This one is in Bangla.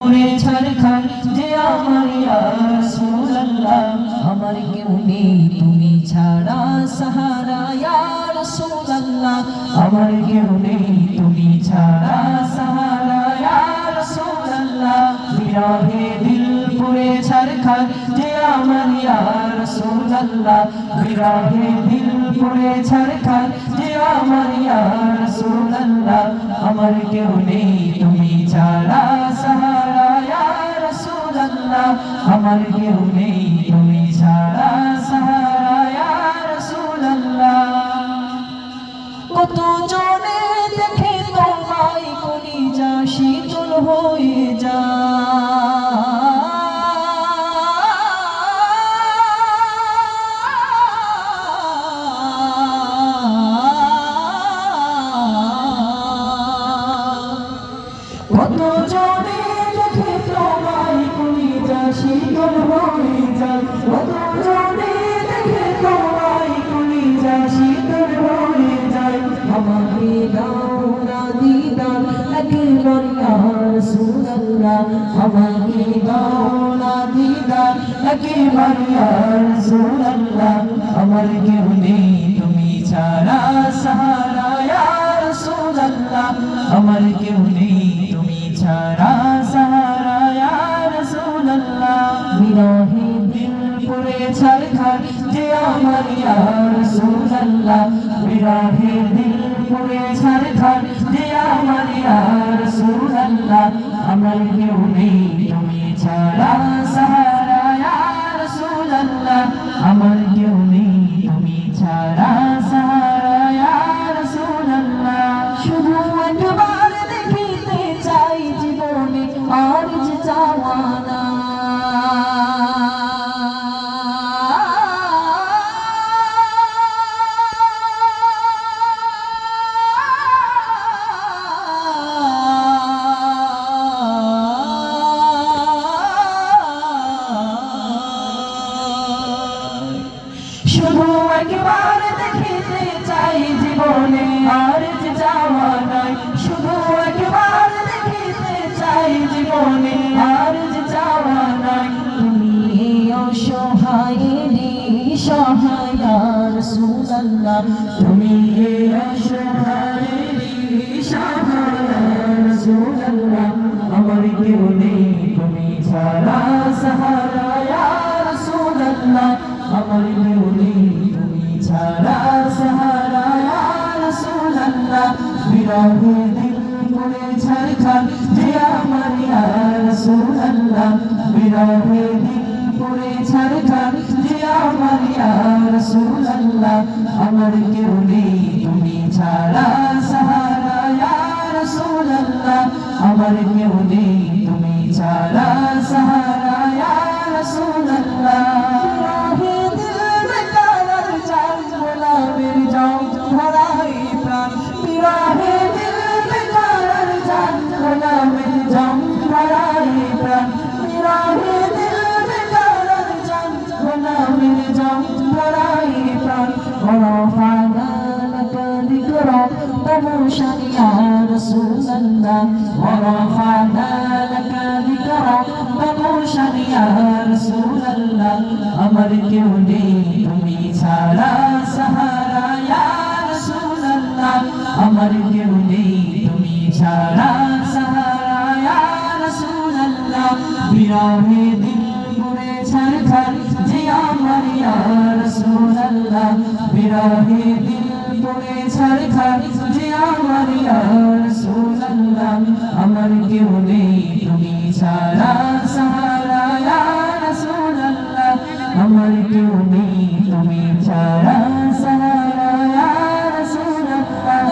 ওরে ছারখার যে আমার ইয়া রাসূলুল্লাহ আমার কেউ নেই তুমি ছাড়া সাহারা ইয়া রাসূলুল্লাহ আমার কেউ নেই তুমি ছাড়া সাহারা ইয়া রাসূলুল্লাহ বিরহে দিল পুরে ছারখার যে আমার ইয়া রাসূলুল্লাহ বিরহে দিল পুরে ছারখার যে আমার ইয়া রাসূলুল্লাহ আমার কেউ নেই তুমি ছাড়া সাহারা ইয়া রাসূলুল্লাহ আমার কেউ নেই তুমি ছাড়া সাহারা ইয়া রাসূলুল্লাহ কত জনে দেখে তোমায় কলিজা শীতল হয়ে যায় কত জনে দেখে তোমায় কলিজা শীতল হয়ে যায় কত জনে দেখে তোমায় কলিজা শীতল হয়ে যায় আমাকে দাও না দিদার একবার ইয়া রাসূলুল্লাহ আমাকে দাও না দিদার একবার ইয়া রাসূলুল্লাহ আমার কেউ নেই তুমি ছাড়া সাহারা ইয়া রাসূলুল্লাহ আমার কেউ নেই তুমি ছাড়া সাহারা ইয়া রাসূলুল্লাহ বিরহে দিল পুরে ছারখার যে আমার ইয়া রাসূলুল্লাহ বিরহে দিল পুরে ছারখার যে আমার ইয়া রাসূলুল্লাহ আমার কেউ নেই তুমি ছাড়া সাহারা ইয়া রাসূলুল্লাহ আমার কেউ নেই তুমি ছাড়া সাহারা ইয়া রাসূলুল্লাহ শুধু একবার দেখিতে চাই জীবনে আর যে চাওয়া না শুধু একবার দেখিতে চাই জীবনে আর যে যাওয়া নাই শুধু একবার দেখিতে চাই জীবনে আর যে যাওয়া নাই তুমি অসহায় নিঃসহায় ইয়া রাসূলুল্লাহ তুমি অসহায় নিঃসহায় ইয়া রাসূলুল্লাহ আমার কেউ নেই তুমি ছাড়া সাহারা ইয়া রাসূলুল্লাহ আমার কেউ নেই তুমি ছাড়া সাহারা ইয়া রাসূলুল্লাহ বিরহে দিল পুরে ছারখার যে আমার ইয়া রাসূলুল্লাহ বিরহে দিল পুরে ছারখার যে আমার ইয়া রাসূলুল্লাহ আমার কেউ নেই তুমি ছাড়া সাহারা ইয়া রাসূলুল্লাহ আমার কেউ নেই তুমি ছাড়া সাহারা ইয়া রাসূলুল্লাহ বিরহে দিল বেকার জান গোলামের জাম ভরাই প্রাণ বিরহে দিল বেকার জান গোলামের জাম ভরাই প্রাণ ওরফানা লাকা যিকরা তামশা ইয়া রাসূলুল্লাহ ওরফানা লাকা যিকরা তামশা ইয়া রাসূলুল্লাহ আমার কেউ নেই তুমি ছাড়া সাহারা ইয়া রাসূলুল্লাহ আমার কেউ নেই তুমি ছাড়া সাহারা ইয়া রাসূলুল্লাহ বিরহে দিল পুরে ছারখার যে আমার ইয়া রাসূলুল্লাহ বিরহে দিল পুরে ছারখার যে আমার ইয়া রাসূলুল্লাহ আমার কেউ নেই তুমি ছাড়া সাহারা ইয়া রাসূলুল্লাহ আমার কেউ নেই তুমি ছাড়া সাহারা ইয়া রাসূলুল্লাহ